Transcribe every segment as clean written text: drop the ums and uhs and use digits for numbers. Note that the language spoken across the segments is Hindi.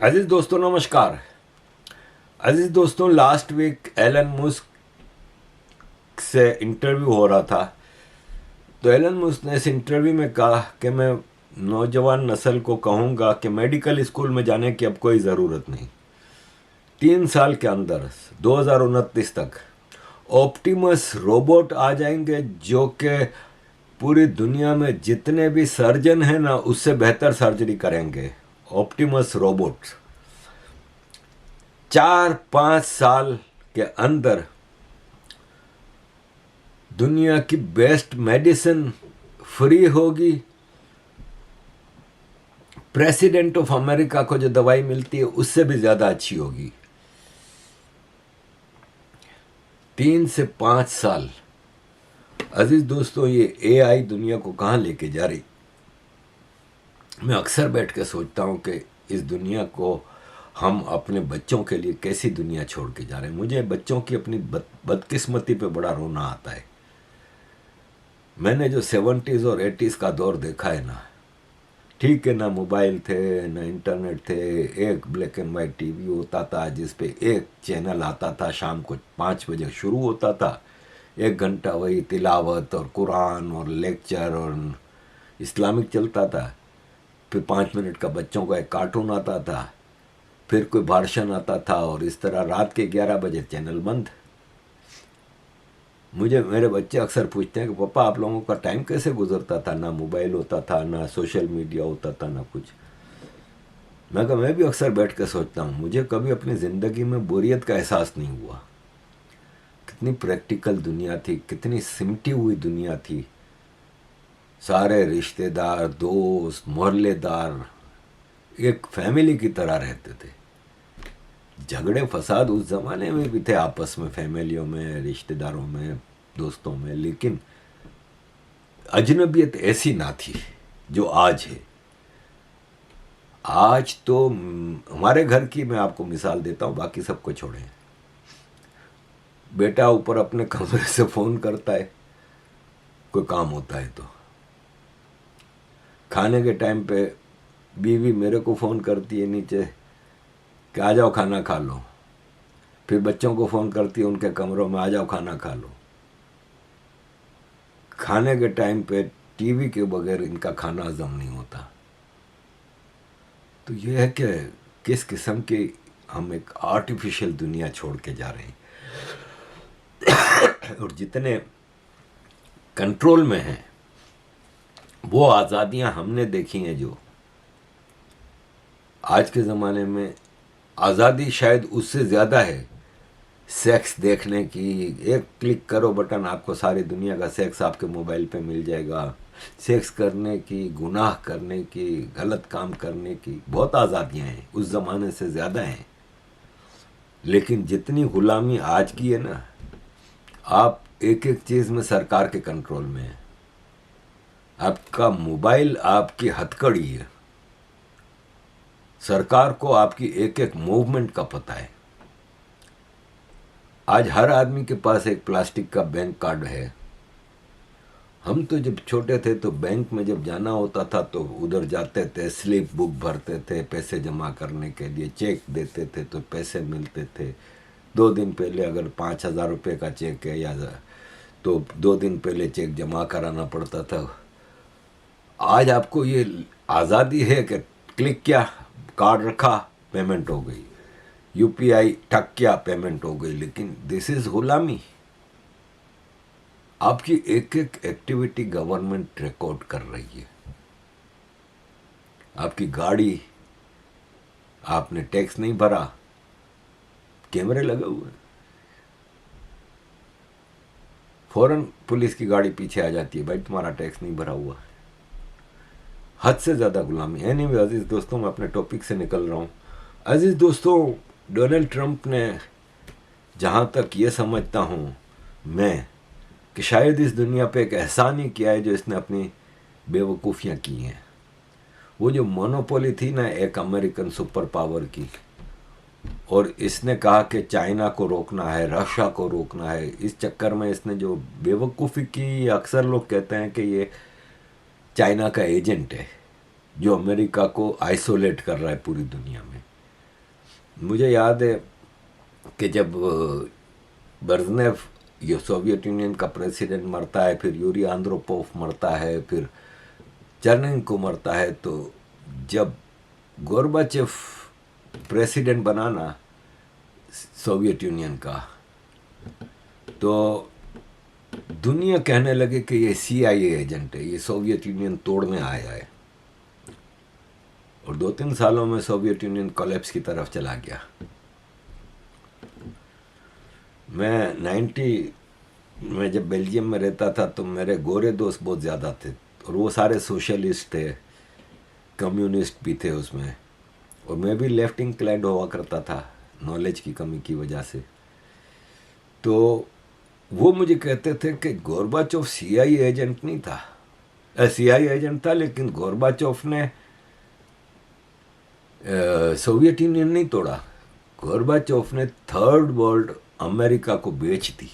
अजीज दोस्तों नमस्कार। अजीज दोस्तों, लास्ट वीक एलन मुस्क से इंटरव्यू हो रहा था। तो एलन मुस्क ने इस इंटरव्यू में कहा कि मैं नौजवान नस्ल को कहूँगा कि मेडिकल स्कूल में जाने की अब कोई ज़रूरत नहीं। 3 साल के अंदर 2029 तक ऑप्टिमस रोबोट आ जाएंगे जो कि पूरी दुनिया में जितने भी सर्जन हैं ना उससे बेहतर सर्जरी करेंगे। ऑप्टिमस रोबोट 4-5 साल के अंदर दुनिया की बेस्ट मेडिसिन फ्री होगी। प्रेसिडेंट ऑफ अमेरिका को जो दवाई मिलती है उससे भी ज़्यादा अच्छी होगी। 3 से 5 साल। अजीज दोस्तों, ये एआई दुनिया को कहाँ लेके जा रही। मैं अक्सर बैठ के सोचता हूँ कि इस दुनिया को हम अपने बच्चों के लिए कैसी दुनिया छोड़ के जा रहे हैं। मुझे बच्चों की अपनी बदकिस्मती पे बड़ा रोना आता है। मैंने जो 70s और 80s का दौर देखा है ना, ठीक है ना मोबाइल थे ना इंटरनेट थे, एक ब्लैक एंड वाइट टीवी होता था जिस पे एक चैनल आता था, शाम को 5 बजे शुरू होता था। 1 घंटा वही तिलावत और कुरान और लेक्चर और इस्लामिक चलता था। फिर 5 मिनट का बच्चों का एक कार्टून आता था, फिर कोई भाषण आता था और इस तरह रात के 11 बजे चैनल बंद। मुझे मेरे बच्चे अक्सर पूछते हैं कि पापा आप लोगों का टाइम कैसे गुजरता था, ना मोबाइल होता था ना सोशल मीडिया होता था ना कुछ। मैं भी अक्सर बैठ कर सोचता हूँ, मुझे कभी अपनी ज़िंदगी में बोरियत का एहसास नहीं हुआ। कितनी प्रैक्टिकल दुनिया थी, कितनी सिमटी हुई दुनिया थी। सारे रिश्तेदार, दोस्त, मोहल्लेदार एक फैमिली की तरह रहते थे। झगड़े फसाद उस ज़माने में भी थे, आपस में, फैमिलियों में, रिश्तेदारों में, दोस्तों में, लेकिन अजनबियत ऐसी ना थी जो आज है। आज तो हमारे घर की मैं आपको मिसाल देता हूँ, बाकी सबको छोड़ें। बेटा ऊपर अपने कमरे से फ़ोन करता है कोई काम होता है तो। खाने के टाइम पे बीवी मेरे को फ़ोन करती है नीचे कि आ जाओ खाना खा लो। फिर बच्चों को फ़ोन करती है उनके कमरों में, आ जाओ खाना खा लो। खाने के टाइम पे टीवी के बगैर इनका खाना हजम नहीं होता। तो ये है कि किस किस्म की हम एक आर्टिफिशियल दुनिया छोड़ के जा रहे हैं। और जितने कंट्रोल में हैं वो आज़ादियां हमने देखी हैं, जो आज के ज़माने में आज़ादी शायद उससे ज़्यादा है। सेक्स देखने की, एक क्लिक करो बटन, आपको सारी दुनिया का सेक्स आपके मोबाइल पे मिल जाएगा। सेक्स करने की, गुनाह करने की, गलत काम करने की बहुत आज़ादियाँ हैं, उस ज़माने से ज़्यादा हैं। लेकिन जितनी ग़ुलामी आज की है ना, आप एक एक चीज़ में सरकार के कंट्रोल में है। आपका मोबाइल आपकी हथकड़ी है। सरकार को आपकी एक एक मूवमेंट का पता है। आज हर आदमी के पास एक प्लास्टिक का बैंक कार्ड है। हम तो जब छोटे थे तो बैंक में जब जाना होता था तो उधर जाते थे, स्लिप बुक भरते थे, पैसे जमा करने के लिए चेक देते थे तो पैसे मिलते थे। 2 दिन पहले अगर 5,000 रुपये का चेक है या तो 2 दिन पहले चेक जमा कराना पड़ता था। आज आपको ये आज़ादी है कि क्लिक किया, कार्ड रखा, पेमेंट हो गई, यूपीआई ठक किया, पेमेंट हो गई। लेकिन दिस इज गुलामी। आपकी एक एक एक्टिविटी गवर्नमेंट रिकॉर्ड कर रही है। आपकी गाड़ी, आपने टैक्स नहीं भरा, कैमरे लगे हुए, फौरन पुलिस की गाड़ी पीछे आ जाती है, भाई तुम्हारा टैक्स नहीं भरा हुआ। हद से ज़्यादा गुलामी है। नहीं अजीज़ दोस्तों, मैं अपने टॉपिक से निकल रहा हूँ। अजीज़ दोस्तों, डोनाल्ड ट्रंप ने, जहाँ तक ये समझता हूँ मैं, कि शायद इस दुनिया पे एक एहसान ही किया है जो इसने अपनी बेवकूफ़ियाँ की हैं। वो जो मोनोपोली थी ना एक अमेरिकन सुपर पावर की, और इसने कहा कि चाइना को रोकना है, रशिया को रोकना है, इस चक्कर में इसने जो बेवकूफ़ी की, अक्सर लोग कहते हैं कि ये चाइना का एजेंट है जो अमेरिका को आइसोलेट कर रहा है पूरी दुनिया में। मुझे याद है कि जब बर्जनेव, ये सोवियत यूनियन का प्रेसिडेंट, मरता है, फिर यूरी आंद्रोपोव मरता है, फिर चर्नेंको मरता है, तो जब गोर्बाचेव प्रेसिडेंट बना ना सोवियत यूनियन का, तो दुनिया कहने लगे कि ये CIA एजेंट है, ये सोवियत यूनियन तोड़ने आया है। और 2-3 सालों में सोवियत यूनियन कोलैप्स की तरफ चला गया। मैं 90 में जब बेल्जियम में रहता था तो मेरे गोरे दोस्त बहुत ज़्यादा थे, और वो सारे सोशलिस्ट थे, कम्युनिस्ट भी थे उसमें, और मैं भी लेफ्ट इंक्लाइंड हुआ करता था नॉलेज की कमी की वजह से। तो वो मुझे कहते थे कि गोर्बाचोव CIA एजेंट नहीं था, CIA एजेंट था, लेकिन गोर्बाचोव ने सोवियत यूनियन नहीं तोड़ा, गोर्बाचोव ने थर्ड वर्ल्ड अमेरिका को बेच दी।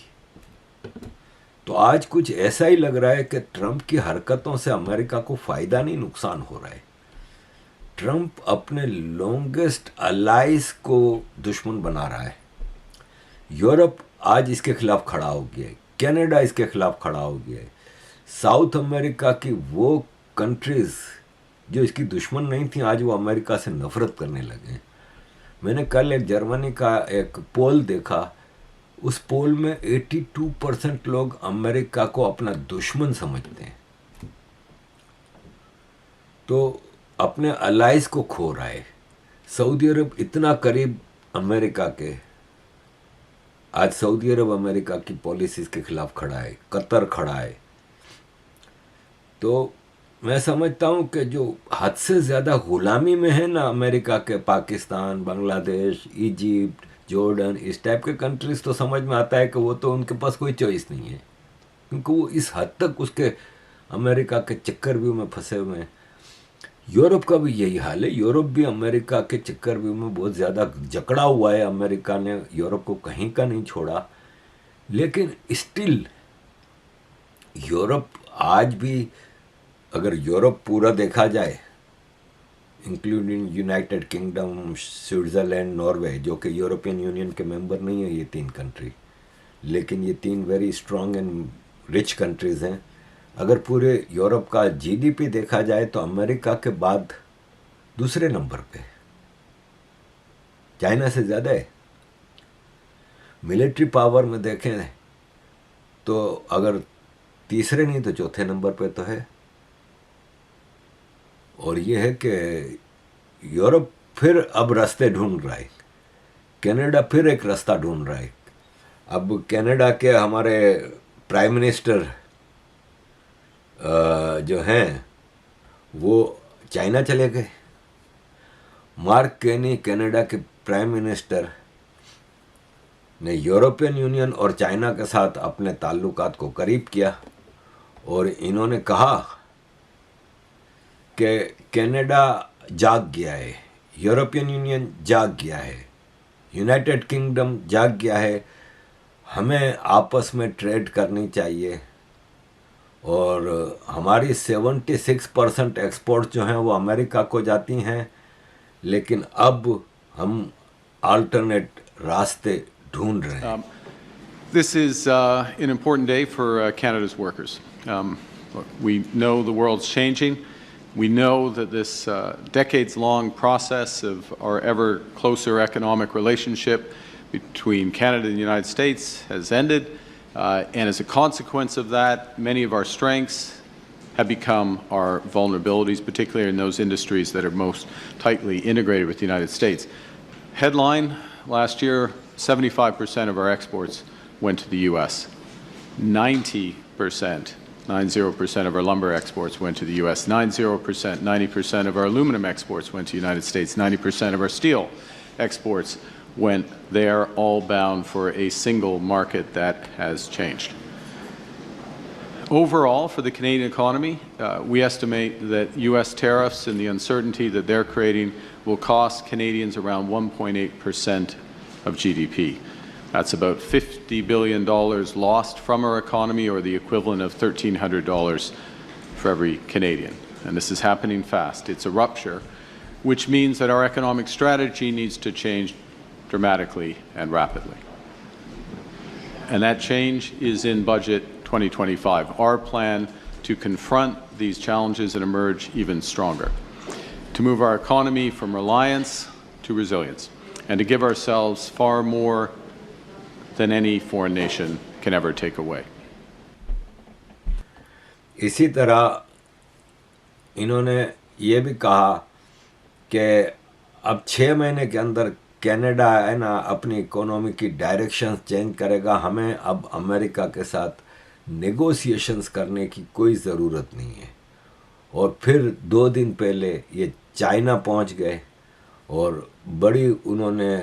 तो आज कुछ ऐसा ही लग रहा है कि ट्रंप की हरकतों से अमेरिका को फायदा नहीं, नुकसान हो रहा है। ट्रंप अपने लॉन्गेस्ट अलाइज को दुश्मन बना रहा है। यूरोप आज इसके खिलाफ खड़ा हो गया है, कनाडा इसके खिलाफ खड़ा हो गया है, साउथ अमेरिका की वो कंट्रीज जो इसकी दुश्मन नहीं थी, आज वो अमेरिका से नफरत करने लगे। मैंने कल एक जर्मनी का एक पोल देखा, उस पोल में 82% लोग अमेरिका को अपना दुश्मन समझते हैं। तो अपने अलाइज को खो रहा है। सऊदी अरब इतना करीब अमेरिका के, आज सऊदी अरब अमेरिका की पॉलिसीज के खिलाफ खड़ा है, कतर खड़ा है। तो मैं समझता हूँ कि जो हद से ज़्यादा गुलामी में है ना अमेरिका के, पाकिस्तान, बांग्लादेश, इजिप्ट, जॉर्डन, इस टाइप के कंट्रीज, तो समझ में आता है कि वो तो उनके पास कोई चॉइस नहीं है, क्योंकि वो इस हद तक उसके अमेरिका के चक्करव्यूह में फंसे हुए हैं। यूरोप का भी यही हाल है, यूरोप भी अमेरिका के चक्करव्यूह में बहुत ज़्यादा जकड़ा हुआ है। अमेरिका ने यूरोप को कहीं का नहीं छोड़ा, लेकिन स्टिल यूरोप आज भी, अगर यूरोप पूरा देखा जाए, including United kingdom, Switzerland, Norway, जो कि यूरोपियन यूनियन के मेंबर नहीं है ये 3 कंट्री, लेकिन ये 3 very strong and rich countries हैं। अगर पूरे यूरोप का GDP देखा जाए तो अमेरिका के बाद दूसरे नंबर पे, चाइना से ज़्यादा है। मिलिट्री पावर में देखें तो अगर तीसरे नहीं तो चौथे नंबर पे तो है। और ये है कि यूरोप फिर अब रास्ते ढूंढ रहा है, कनाडा फिर एक रास्ता ढूंढ रहा है। अब कनाडा के हमारे प्राइम मिनिस्टर जो हैं वो चाइना चले गए। मार्क केनी, कनाडा के प्राइम मिनिस्टर, ने यूरोपियन यूनियन और चाइना के साथ अपने ताल्लुकात को करीब किया, और इन्होंने कहा कि कनाडा जाग गया है, यूरोपियन यूनियन जाग गया है, यूनाइटेड किंगडम जाग गया है, हमें आपस में ट्रेड करनी चाहिए। और हमारी 76% एक्सपोर्ट जो हैं वो अमेरिका को जाती हैं, लेकिन अब हम अल्टरनेट रास्ते ढूंढ रहे हैं। This is an important day for Canada's workers. Look, we know the world's changing. We know that this decades-long process of our ever closer economic relationship between Canada and the United States has ended. And as a consequence of that, many of our strengths have become our vulnerabilities, particularly in those industries that are most tightly integrated with the United States. Headline, last year, 75% of our exports went to the U.S. 90%, 90% of our lumber exports went to the U.S. 90% of our aluminum exports went to the United States. 90% of our steel exports went there, all bound for a single market that has changed. Overall, for the Canadian economy, we estimate that U.S. tariffs and the uncertainty that they're creating will cost Canadians around 1.8% of GDP. That's about $50 billion lost from our economy, or the equivalent of $1,300 for every Canadian. And this is happening fast. It's a rupture, which means that our economic strategy needs to change dramatically and rapidly. And that change is in Budget 2025, our plan to confront these challenges and emerge even stronger, to move our economy from reliance to resilience, and to give ourselves far more than any foreign nation can ever take away. इसी तरह इन्होंने ये भी कहा कि अब 6 महीने के अंदर कनाडा है ना अपनी इकोनॉमी की डायरेक्शन चेंज करेगा, हमें अब अमेरिका के साथ नेगोशिएशंस करने की कोई ज़रूरत नहीं है। और फिर 2 दिन पहले ये चाइना पहुंच गए और बड़ी उन्होंने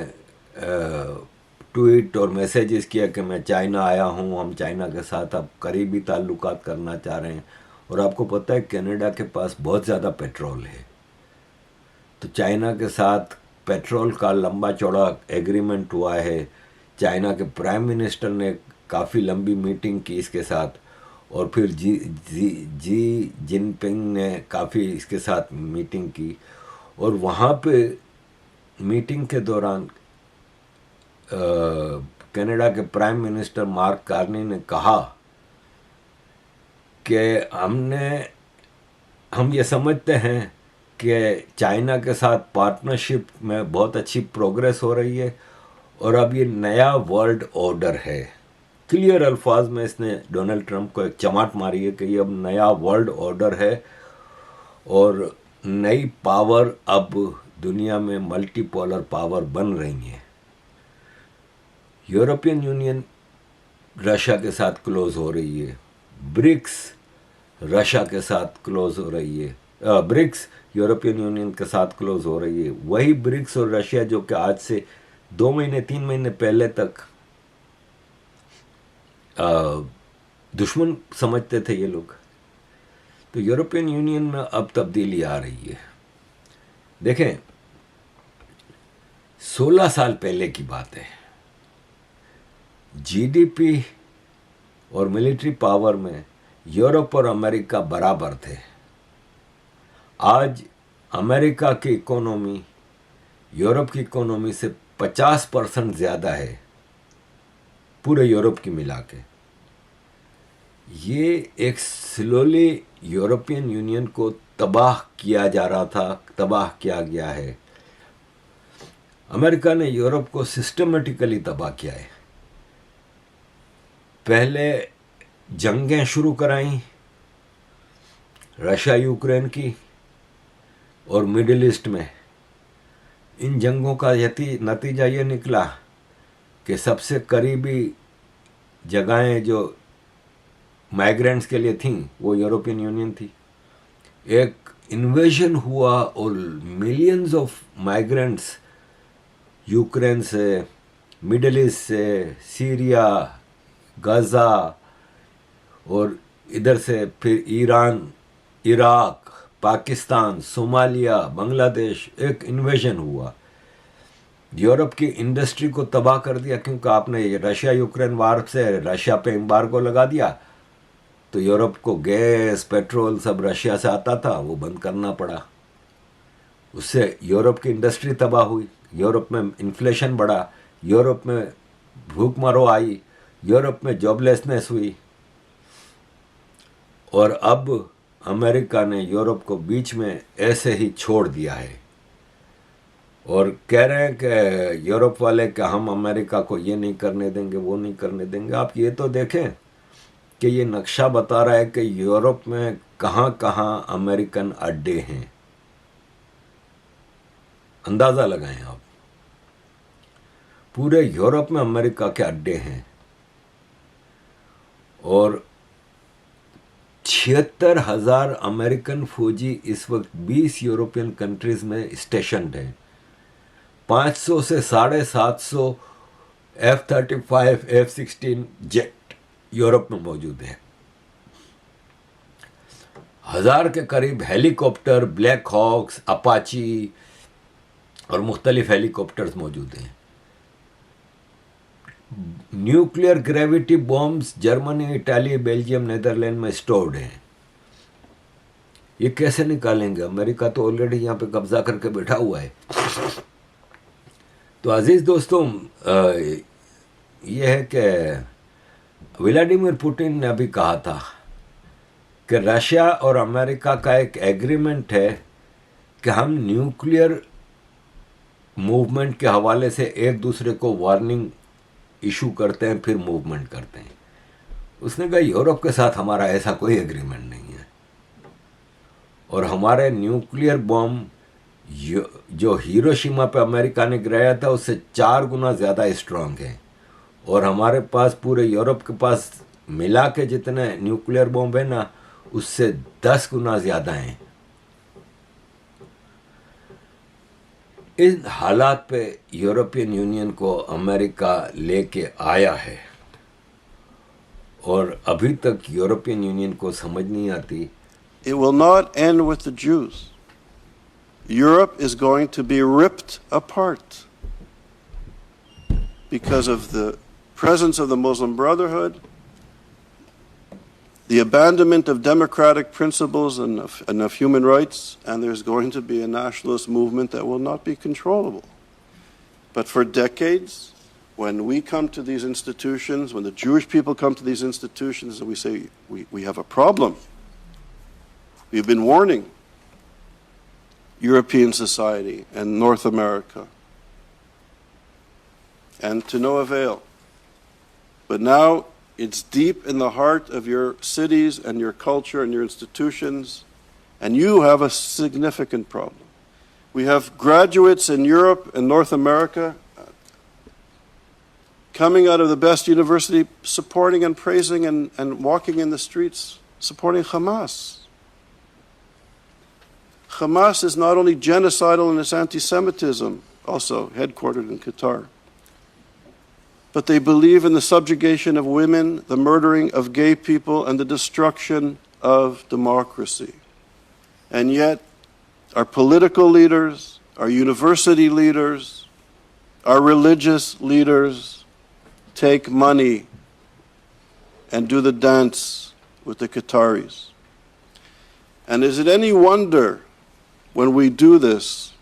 ट्वीट और मैसेजेस किया कि मैं चाइना आया हूं, हम चाइना के साथ अब करीबी ताल्लुकात करना चाह रहे हैं। और आपको पता है कनाडा के पास बहुत ज़्यादा पेट्रोल है, तो चाइना के साथ पेट्रोल का लंबा चौड़ा एग्रीमेंट हुआ है। चाइना के प्राइम मिनिस्टर ने काफ़ी लंबी मीटिंग की इसके साथ, और फिर जी जिनपिंग ने काफ़ी इसके साथ मीटिंग की। और वहाँ पे मीटिंग के दौरान कनाडा के प्राइम मिनिस्टर मार्क कार्नी ने कहा कि हम ये समझते हैं कि चाइना के साथ पार्टनरशिप में बहुत अच्छी प्रोग्रेस हो रही है और अब ये नया वर्ल्ड ऑर्डर है। क्लियर अल्फाज में इसने डोनाल्ड ट्रंप को एक चमाट मारी है कि ये अब नया वर्ल्ड ऑर्डर है और नई पावर अब दुनिया में मल्टीपोलर पावर बन रही है। यूरोपियन यूनियन रशिया के साथ क्लोज हो रही है, ब्रिक्स रशिया के साथ क्लोज हो रही है, ब्रिक्स यूरोपियन यूनियन के साथ क्लोज हो रही है। वही ब्रिक्स और रशिया जो कि आज से 2 महीने 3 महीने पहले तक दुश्मन समझते थे ये लोग, तो यूरोपियन यूनियन में अब तब्दीली आ रही है। देखें 16 साल पहले की बात है, जीडीपी और मिलिट्री पावर में यूरोप और अमेरिका बराबर थे। आज अमेरिका की इकोनॉमी यूरोप की इकोनॉमी से 50% ज़्यादा है, पूरे यूरोप की मिला के। ये एक स्लोली यूरोपियन यूनियन को तबाह किया जा रहा था, तबाह किया गया है। अमेरिका ने यूरोप को सिस्टमेटिकली तबाह किया है। पहले जंगें शुरू कराई, रशिया यूक्रेन की और मिडिल ईस्ट में। इन जंगों का नतीजा ये निकला कि सबसे करीबी जगहें जो माइग्रेंट्स के लिए थीं वो यूरोपियन यूनियन थी। एक इन्वेजन हुआ और मिलियंस ऑफ माइग्रेंट्स यूक्रेन से, मिडिल ईस्ट से, सीरिया, गाज़ा और इधर से फिर Iran, Iraq, Pakistan, Somalia, Bangladesh, एक इन्वेजन हुआ। यूरोप की इंडस्ट्री को तबाह कर दिया, क्योंकि आपने रशिया यूक्रेन वार से रशिया पे एम्बार्गो लगा दिया, तो यूरोप को गैस पेट्रोल सब रशिया से आता था, वो बंद करना पड़ा। उससे यूरोप की इंडस्ट्री तबाह हुई, यूरोप में इन्फ्लेशन बढ़ा, यूरोप में भूखमरो आई, यूरोप में जॉबलेसनेस हुई। और अब अमेरिका ने यूरोप को बीच में ऐसे ही छोड़ दिया है और कह रहे हैं कि यूरोप वाले कि हम अमेरिका को ये नहीं करने देंगे, वो नहीं करने देंगे। आप ये तो देखें कि ये नक्शा बता रहा है कि यूरोप में कहाँ कहाँ अमेरिकन अड्डे हैं। अंदाज़ा लगाएं आप, पूरे यूरोप में अमेरिका के अड्डे हैं और 76,000 अमेरिकन फौजी इस वक्त 20 यूरोपियन कंट्रीज में स्टेशनड हैं। 500 से 750 F-35, F-16 जेट यूरोप में मौजूद हैं। 1000 के करीब हेलीकॉप्टर, ब्लैक हॉक्स, अपाची और मुख्तलिफ हेलीकॉप्टर्स मौजूद हैं। Nuclear gravity bombs Germany, Italy, Belgium, Netherland में स्टोर्ड हैं। ये कैसे निकालेंगे? अमेरिका तो ऑलरेडी यहाँ पे कब्जा करके बैठा हुआ है। तो अजीज़ दोस्तों, ये है कि व्लादिमीर पुतिन ने अभी कहा था कि रशिया और अमेरिका का एक एग्रीमेंट है कि हम न्यूक्लियर मूवमेंट के हवाले से एक दूसरे को वार्निंग इशू करते हैं, फिर मूवमेंट करते हैं। उसने कहा यूरोप के साथ हमारा ऐसा कोई एग्रीमेंट नहीं है, और हमारे न्यूक्लियर बॉम्ब जो हिरोशिमा पे अमेरिका ने गिराया था उससे 4 गुना ज़्यादा स्ट्रांग है, और हमारे पास पूरे यूरोप के पास मिला के जितने न्यूक्लियर बॉम्ब है ना, उससे 10 गुना ज़्यादा हैं। इन हालात पे यूरोपियन यूनियन को अमेरिका लेके आया है, और अभी तक यूरोपियन यूनियन को समझ नहीं आती। It will not end with the Jews. Europe is going to be ripped apart because of the presence of the Muslim Brotherhood, the abandonment of democratic principles and of human rights, and there's going to be a nationalist movement that will not be controllable. But for decades, when we come to these institutions, when the Jewish people come to these institutions and we say, we have a problem, we've been warning European society and North America, and to no avail. But now it's deep in the heart of your cities and your culture and your institutions, and you have a significant problem. We have graduates in Europe and North America coming out of the best university supporting and praising and walking in the streets supporting Hamas. Hamas is not only genocidal in its anti-Semitism, also headquartered in Qatar, but they believe in the subjugation of women, the murdering of gay people, and the destruction of democracy. And yet, our political leaders, our university leaders, our religious leaders take money and do the dance with the Qataris. And is it any wonder when we do this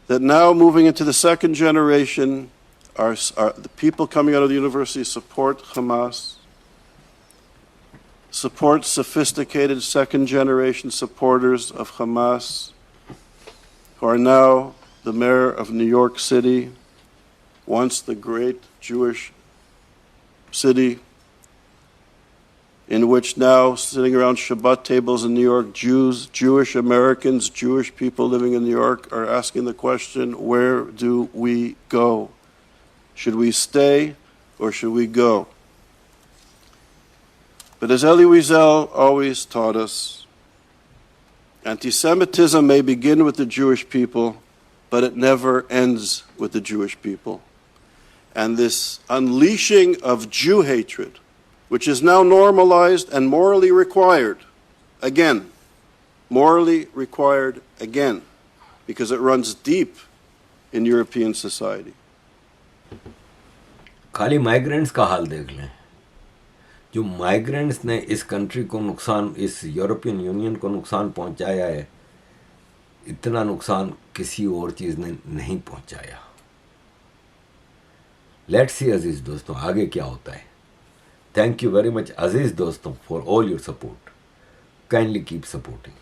that now moving into the second generation, the people coming out of the university support Hamas, support sophisticated second generation supporters of Hamas, who are now the mayor of New York City, once the great Jewish city, in which now sitting around Shabbat tables in New York, Jewish Americans, Jewish people living in New York are asking the question, where do we go? Should we stay or should we go? But as Elie Wiesel always taught us, anti-Semitism may begin with the Jewish people, but it never ends with the Jewish people. And this unleashing of Jew hatred, which is now normalized and morally required again, because it runs deep in European society. खाली माइग्रेंट्स का हाल देख लें। जो माइग्रेंट्स ने इस कंट्री को नुकसान, इस यूरोपियन यूनियन को नुकसान पहुंचाया है, इतना नुकसान किसी और चीज़ ने नहीं पहुंचाया। लेट्स सी अजीज़ दोस्तों आगे क्या होता है। थैंक यू वेरी मच अजीज़ दोस्तों for all your support. Kindly keep supporting.